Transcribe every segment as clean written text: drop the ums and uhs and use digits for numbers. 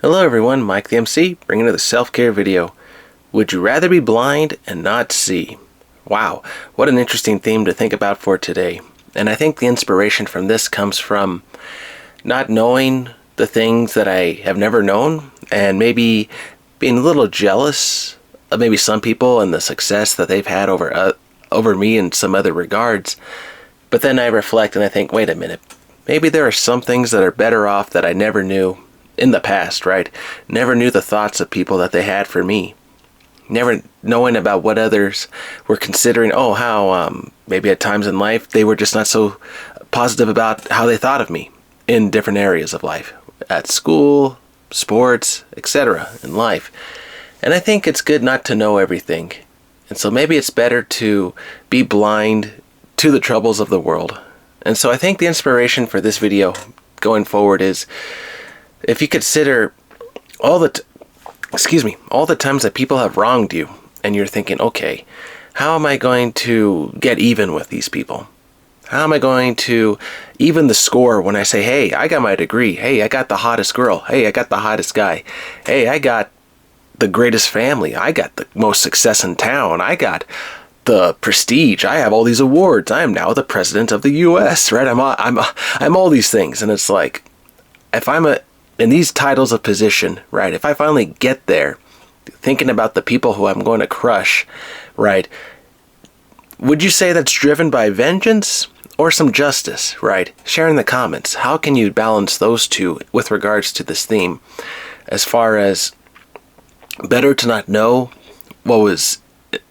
Hello everyone, Mike the MC, bringing another self-care video. Would you rather be blind and not see? Wow, what an interesting theme to think about for today. And I think the inspiration from this comes from not knowing the things that I have never known, and maybe being a little jealous of maybe some people and the success that they've had over me in some other regards. But then I reflect and I think, wait a minute, maybe there are some things that are better off that I never knew in the past, right? Never knew the thoughts of people that they had for me. Never knowing about what others were considering, how maybe at times in life they were just not so positive about how they thought of me in different areas of life, at school, sports, etc. in life. And I think it's good not to know everything. And so maybe it's better to be blind to the troubles of the world. And so I think the inspiration for this video going forward is, if you consider all the times that people have wronged you, and you're thinking, okay, how am I going to get even with these people? How am I going to even the score when I say, hey, I got my degree. Hey, I got the hottest girl. Hey, I got the hottest guy. Hey, I got the greatest family. I got the most success in town. I got the prestige. I have all these awards. I am now the president of the U.S., right? I'm all these things. And it's like, if I'm in these titles of position, right, if I finally get there, thinking about the people who I'm going to crush, right, would you say that's driven by vengeance or some justice, right? Share in the comments. How can you balance those two with regards to this theme, as far as better to not know what was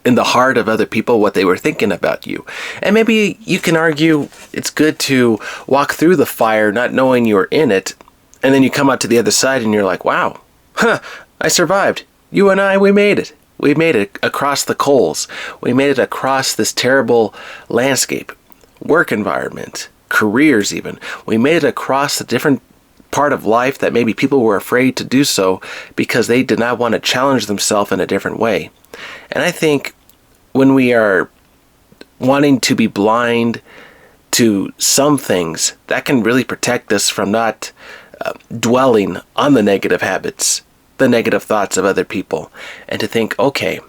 in the heart of other people, what they were thinking about you? And maybe you can argue it's good to walk through the fire not knowing you're in it, and then you come out to the other side and you're like, wow, I survived. You and I, we made it. We made it across the coals. We made it across this terrible landscape, work environment, careers even. We made it across the different part of life that maybe people were afraid to do so because they did not want to challenge themselves in a different way. And I think when we are wanting to be blind to some things, that can really protect us from not dwelling on the negative habits, the negative thoughts of other people, and to think, okay,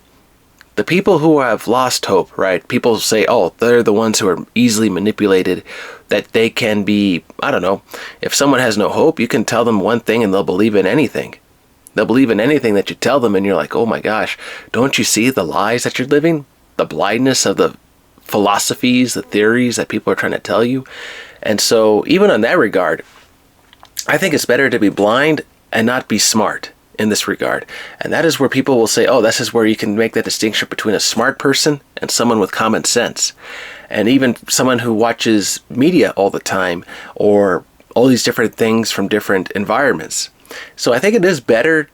the people who have lost hope, right? People say, oh, they're the ones who are easily manipulated, that they can be, I don't know, if someone has no hope, you can tell them one thing and they'll believe in anything. They'll believe in anything that you tell them, and you're like, oh my gosh, don't you see the lies that you're living? The blindness of the philosophies, the theories that people are trying to tell you. And so even in that regard, I think it's better to be blind and not be smart in this regard. And that is where people will say, oh, this is where you can make that distinction between a smart person and someone with common sense. And even someone who watches media all the time, or all these different things from different environments. So I think it is better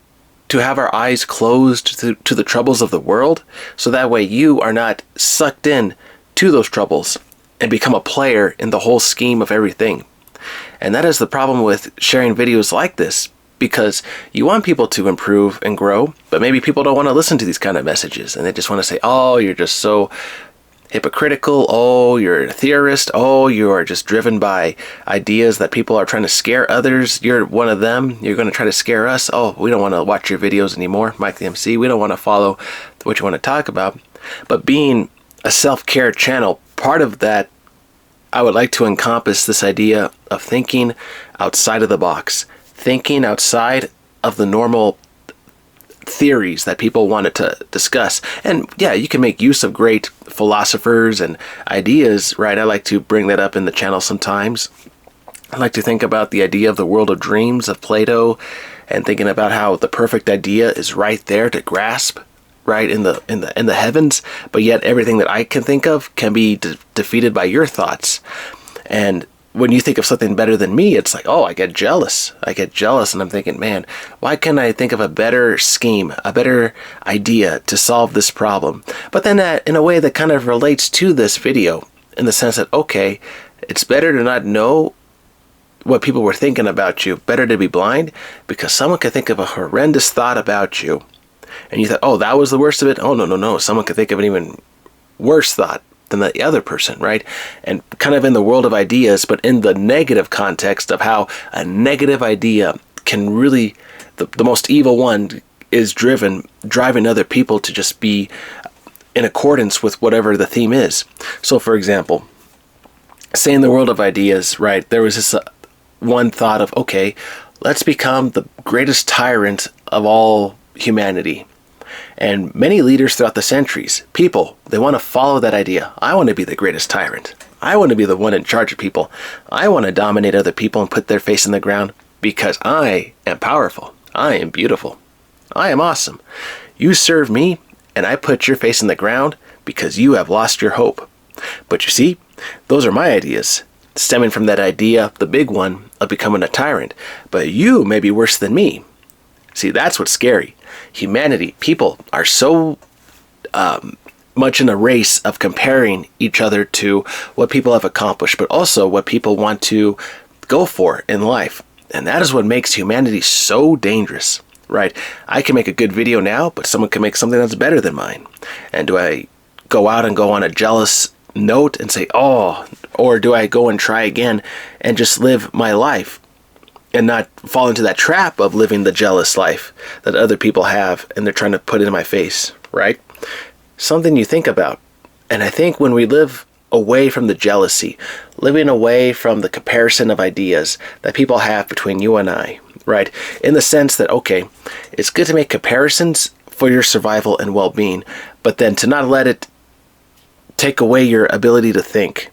to have our eyes closed to the troubles of the world, so that way you are not sucked in to those troubles and become a player in the whole scheme of everything. And that is the problem with sharing videos like this, because you want people to improve and grow, but maybe people don't want to listen to these kind of messages, and they just want to say, oh, you're just so hypocritical, oh, you're a theorist, oh, you are just driven by ideas that people are trying to scare others, you're one of them, you're going to try to scare us, oh, we don't want to watch your videos anymore, Mike the MC, we don't want to follow what you want to talk about. But being a self-care channel, part of that, I would like to encompass this idea of thinking outside of the box, thinking outside of the normal theories that people wanted to discuss. And yeah, you can make use of great philosophers and ideas, right? I like to bring that up in the channel sometimes. I like to think about the idea of the world of dreams of Plato, and thinking about how the perfect idea is right there to grasp, right in the heavens, but yet everything that I can think of can be defeated by your thoughts. And when you think of something better than me, it's like, oh, I get jealous, and I'm thinking, man, why can't I think of a better scheme, a better idea to solve this problem? But then that, in a way that kind of relates to this video, in the sense that, okay, it's better to not know what people were thinking about you, better to be blind, because someone could think of a horrendous thought about you, and you thought, oh, that was the worst of it? Oh, no. Someone could think of an even worse thought than the other person, right? And kind of in the world of ideas, but in the negative context of how a negative idea can really the most evil one is driving other people to just be in accordance with whatever the theme is. So for example, say in the world of ideas, right, there was this one thought of, okay, let's become the greatest tyrant of all humanity. And many leaders throughout the centuries, people, they want to follow that idea. I want to be the greatest tyrant. I want to be the one in charge of people. I want to dominate other people and put their face in the ground because I am powerful. I am beautiful. I am awesome. You serve me and I put your face in the ground because you have lost your hope. But you see, those are my ideas, stemming from that idea, the big one, of becoming a tyrant. But you may be worse than me. See, that's what's scary. Humanity, people are so much in a race of comparing each other to what people have accomplished, but also what people want to go for in life. And that is what makes humanity so dangerous, right? I can make a good video now, but someone can make something that's better than mine. And do I go out and go on a jealous note and say, oh, or do I go and try again and just live my life and not fall into that trap of living the jealous life that other people have and they're trying to put in my face, right? Something you think about. And I think when we live away from the jealousy, living away from the comparison of ideas that people have between you and I, right? In the sense that, okay, it's good to make comparisons for your survival and well-being, but then to not let it take away your ability to think,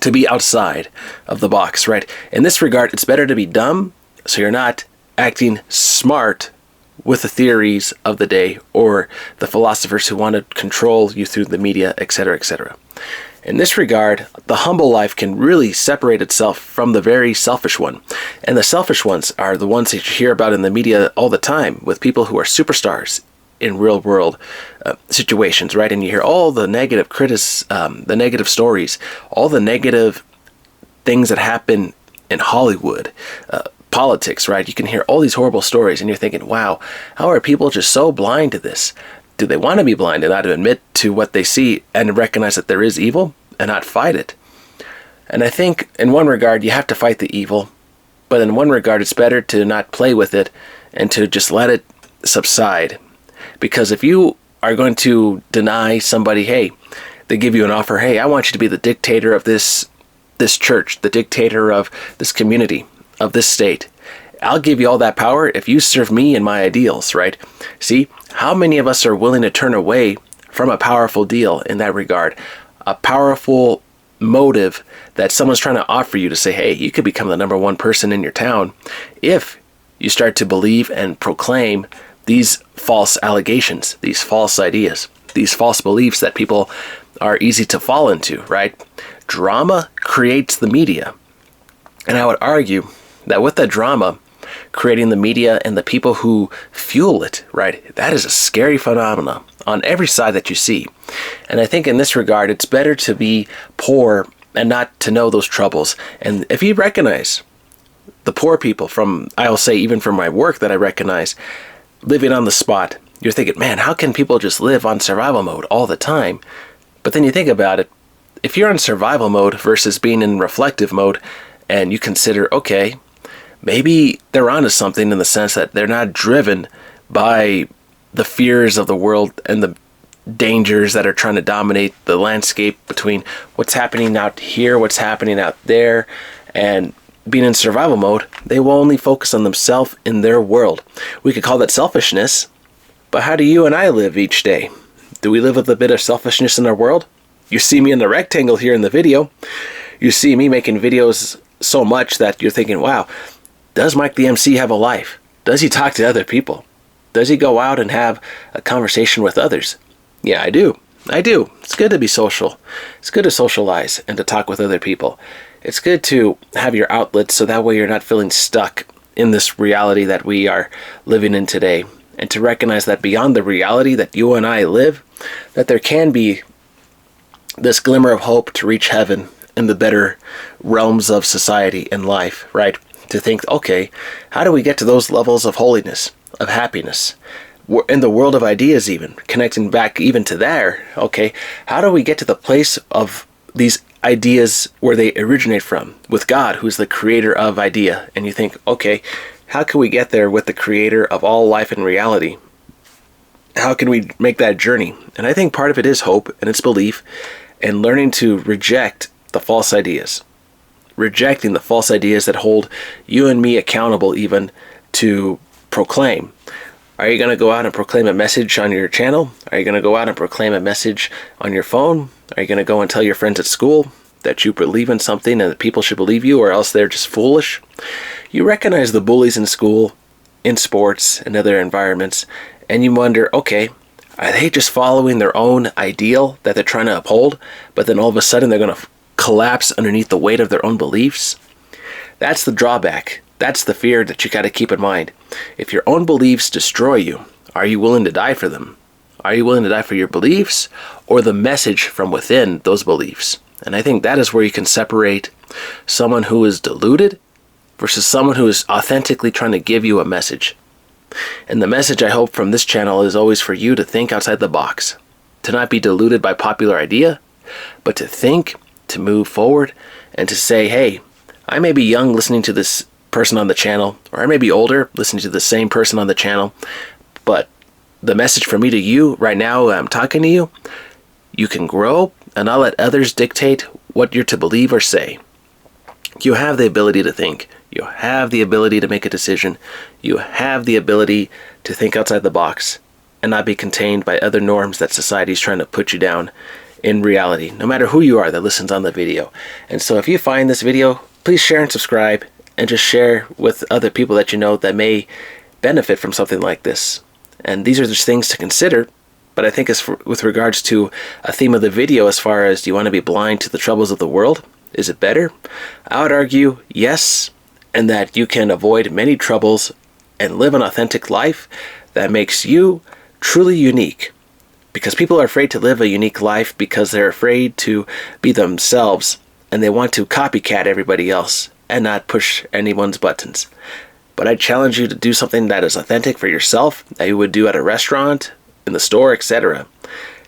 to be outside of the box, right? In this regard, it's better to be dumb so you're not acting smart with the theories of the day or the philosophers who want to control you through the media, etc., etc. In this regard, the humble life can really separate itself from the very selfish one. And the selfish ones are the ones that you hear about in the media all the time with people who are superstars in real world situations, right? And you hear all the negative the negative stories, all the negative things that happen in Hollywood, politics, right? You can hear all these horrible stories and you're thinking, wow, how are people just so blind to this? Do they want to be blind and not admit to what they see and recognize that there is evil and not fight it? And I think in one regard, you have to fight the evil, but in one regard, it's better to not play with it and to just let it subside. Because if you are going to deny somebody, hey, they give you an offer, hey, I want you to be the dictator of this church, the dictator of this community, of this state. I'll give you all that power if you serve me and my ideals, right? See, how many of us are willing to turn away from a powerful deal in that regard? A powerful motive that someone's trying to offer you to say, hey, you could become the number one person in your town if you start to believe and proclaim these false allegations, these false ideas, these false beliefs that people are easy to fall into, right? Drama creates the media. And I would argue that with the drama creating the media and the people who fuel it, right, that is a scary phenomenon on every side that you see. And I think in this regard, it's better to be poor and not to know those troubles. And if you recognize the poor people from, I'll say even from my work that I recognize, living on the spot, you're thinking, man, how can people just live on survival mode all the time? But then you think about it, if you're in survival mode versus being in reflective mode, and you consider, okay, maybe they're onto something in the sense that they're not driven by the fears of the world and the dangers that are trying to dominate the landscape between what's happening out here, what's happening out there, and being in survival mode, they will only focus on themselves in their world. We could call that selfishness, but how do you and I live each day? Do we live with a bit of selfishness in our world? You see me in the rectangle here in the video. You see me making videos so much that you're thinking, wow, does Mike the MC have a life? Does he talk to other people? Does he go out and have a conversation with others? Yeah, I do. It's good to be social. It's good to socialize and to talk with other people. It's good to have your outlets so that way you're not feeling stuck in this reality that we are living in today. And to recognize that beyond the reality that you and I live, that there can be this glimmer of hope to reach heaven in the better realms of society and life, right? To think, okay, how do we get to those levels of holiness, of happiness? In the world of ideas even, connecting back even to there, okay, how do we get to the place of these ideas where they originate from, with God, who's the creator of idea? And you think, okay, How can we get there with the creator of all life and reality? How can we make that journey? And I think part of it is hope and it's belief and learning to reject the false ideas. Rejecting the false ideas that hold you and me accountable even to proclaim. Are you going to go out and proclaim a message on your channel? Are you going to go out and proclaim a message on your phone? Are you going to go and tell your friends at school that you believe in something and that people should believe you, or else they're just foolish? You recognize the bullies in school, in sports, and other environments, and you wonder, okay, are they just following their own ideal that they're trying to uphold, but then all of a sudden they're going to collapse underneath the weight of their own beliefs? That's the drawback. That's the fear that you got to keep in mind. If your own beliefs destroy you, are you willing to die for them? Are you willing to die for your beliefs or the message from within those beliefs? And I think that is where you can separate someone who is deluded versus someone who is authentically trying to give you a message. And the message I hope from this channel is always for you to think outside the box, to not be deluded by popular idea, but to think, to move forward, and to say, hey, I may be young listening to this person on the channel, or I may be older listening to the same person on the channel, but the message from me to you right now, I'm talking to you, you can grow, and I'll let others dictate what you're to believe or say. You have the ability to think. You have the ability to make a decision. You have the ability to think outside the box and not be contained by other norms that society's trying to put you down in reality, no matter who you are that listens on the video. And so if you find this video, please share and subscribe, and just share with other people that you know that may benefit from something like this. And these are just things to consider, but I think with regards to a theme of the video, as far as do you want to be blind to the troubles of the world? Is it better? I would argue yes, and that you can avoid many troubles and live an authentic life that makes you truly unique. Because people are afraid to live a unique life because they're afraid to be themselves, and they want to copycat everybody else and not push anyone's buttons. But I challenge you to do something that is authentic for yourself, that you would do at a restaurant, in the store, etc.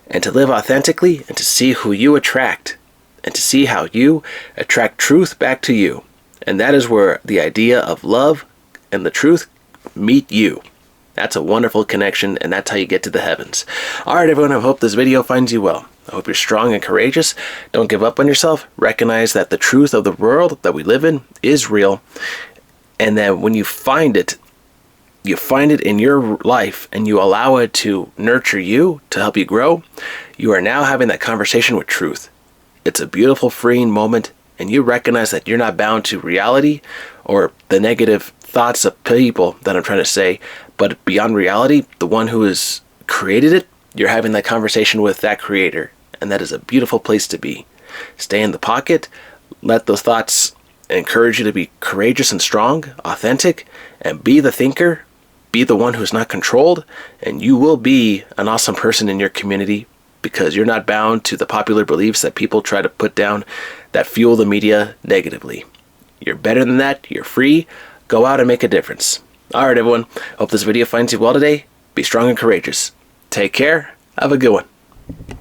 And to live authentically and to see who you attract and to see how you attract truth back to you. And that is where the idea of love and the truth meet you. That's a wonderful connection, and that's how you get to the heavens. Alright everyone, I hope this video finds you well. I hope you're strong and courageous. Don't give up on yourself. Recognize that the truth of the world that we live in is real. And that when you find it in your life and you allow it to nurture you, to help you grow, you are now having that conversation with truth. It's a beautiful, freeing moment, and you recognize that you're not bound to reality or the negative thoughts of people that I'm trying to say, but beyond reality, the one who has created it, you're having that conversation with that creator, and that is a beautiful place to be. Stay in the pocket, let those thoughts encourage you to be courageous and strong, authentic, and be the thinker, be the one who's not controlled, and you will be an awesome person in your community because you're not bound to the popular beliefs that people try to put down that fuel the media negatively. You're better than that, you're free, go out and make a difference. Alright everyone, hope this video finds you well today. Be strong and courageous. Take care, have a good one.